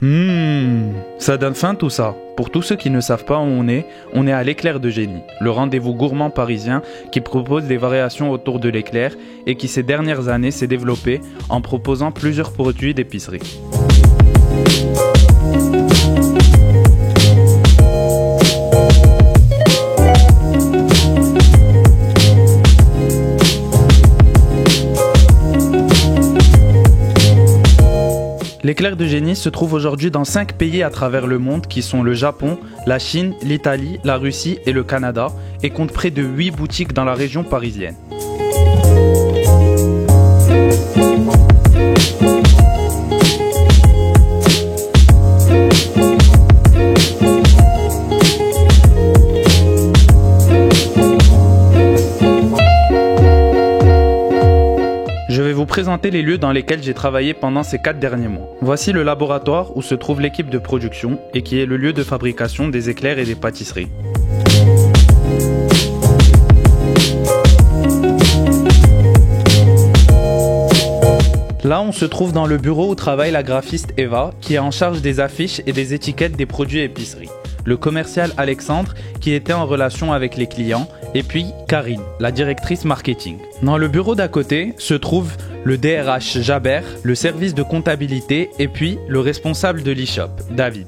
Ça donne faim tout ça. Pour tous ceux qui ne savent pas où on est à l'Éclair de Génie, le rendez-vous gourmand parisien qui propose des variations autour de l'éclair et qui ces dernières années s'est développé en proposant plusieurs produits d'épicerie. L'Éclair de Génie se trouve aujourd'hui dans 5 pays à travers le monde qui sont le Japon, la Chine, l'Italie, la Russie et le Canada et compte près de 8 boutiques dans la région parisienne. Je vais vous présenter les lieux dans lesquels j'ai travaillé pendant ces 4 derniers mois. Voici le laboratoire où se trouve l'équipe de production et qui est le lieu de fabrication des éclairs et des pâtisseries. Là, on se trouve dans le bureau où travaille la graphiste Eva, qui est en charge des affiches et des étiquettes des produits épicerie. Le commercial Alexandre, qui était en relation avec les clients, et puis Karine, la directrice marketing. Dans le bureau d'à côté se trouve le DRH Jaber, le service de comptabilité, et puis le responsable de l'e-shop, David.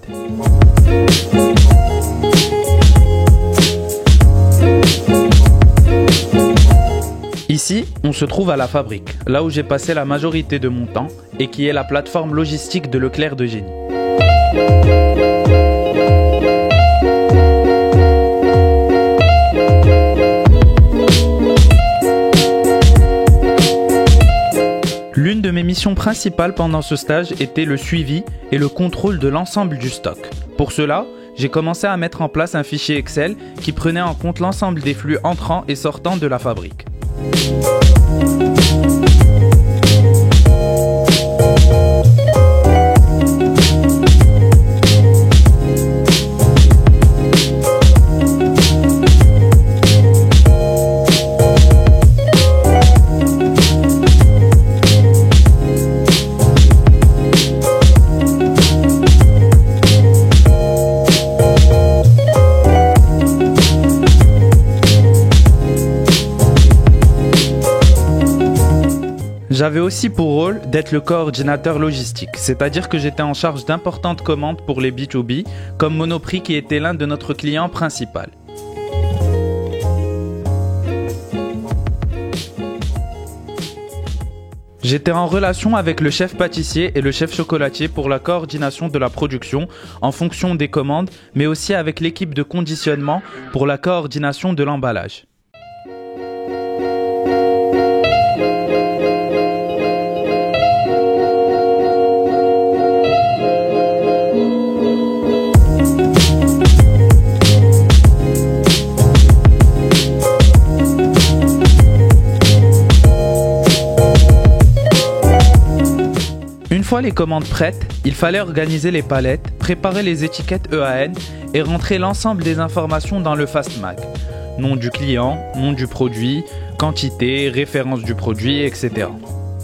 Ici, on se trouve à la fabrique, là où j'ai passé la majorité de mon temps et qui est la plateforme logistique de l'Éclair de Génie. L'une de mes missions principales pendant ce stage était le suivi et le contrôle de l'ensemble du stock. Pour cela, j'ai commencé à mettre en place un fichier Excel qui prenait en compte l'ensemble des flux entrants et sortants de la fabrique. J'avais aussi pour rôle d'être le coordinateur logistique, c'est-à-dire que j'étais en charge d'importantes commandes pour les B2B, comme Monoprix qui était l'un de notre client principal. J'étais en relation avec le chef pâtissier et le chef chocolatier pour la coordination de la production en fonction des commandes, mais aussi avec l'équipe de conditionnement pour la coordination de l'emballage. Une fois les commandes prêtes, il fallait organiser les palettes, préparer les étiquettes EAN et rentrer l'ensemble des informations dans le FastMag. Nom du client, nom du produit, quantité, référence du produit, etc.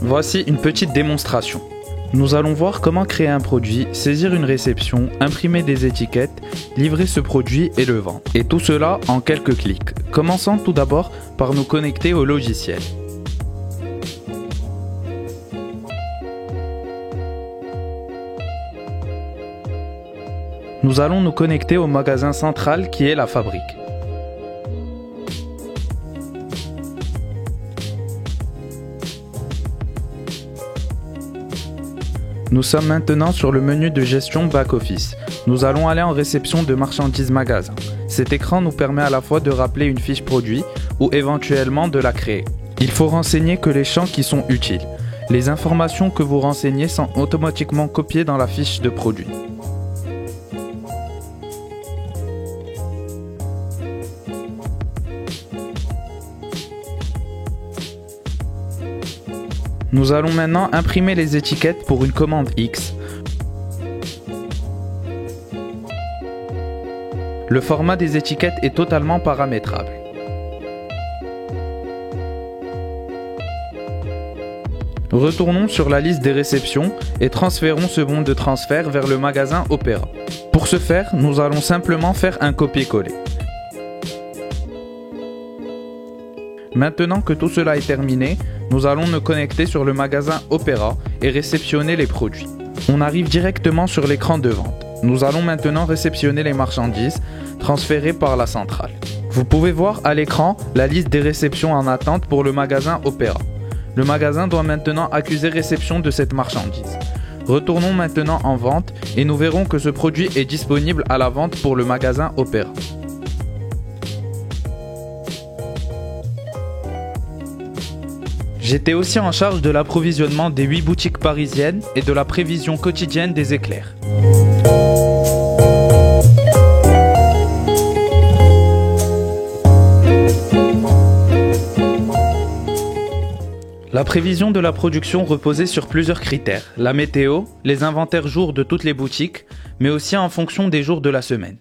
Voici une petite démonstration. Nous allons voir comment créer un produit, saisir une réception, imprimer des étiquettes, livrer ce produit et le vendre. Et tout cela en quelques clics. Commençons tout d'abord par nous connecter au logiciel. Nous allons nous connecter au magasin central qui est la fabrique. Nous sommes maintenant sur le menu de gestion back-office. Nous allons aller en réception de marchandises magasin. Cet écran nous permet à la fois de rappeler une fiche produit ou éventuellement de la créer. Il faut renseigner que les champs qui sont utiles. Les informations que vous renseignez sont automatiquement copiées dans la fiche de produit. Nous allons maintenant imprimer les étiquettes pour une commande X. Le format des étiquettes est totalement paramétrable. Retournons sur la liste des réceptions et transférons ce bon de transfert vers le magasin Opéra. Pour ce faire, nous allons simplement faire un copier-coller. Maintenant que tout cela est terminé, nous allons nous connecter sur le magasin Opéra et réceptionner les produits. On arrive directement sur l'écran de vente. Nous allons maintenant réceptionner les marchandises transférées par la centrale. Vous pouvez voir à l'écran la liste des réceptions en attente pour le magasin Opéra. Le magasin doit maintenant accuser réception de cette marchandise. Retournons maintenant en vente et nous verrons que ce produit est disponible à la vente pour le magasin Opéra. J'étais aussi en charge de l'approvisionnement des 8 boutiques parisiennes et de la prévision quotidienne des éclairs. La prévision de la production reposait sur plusieurs critères, la météo, les inventaires jours de toutes les boutiques, mais aussi en fonction des jours de la semaine.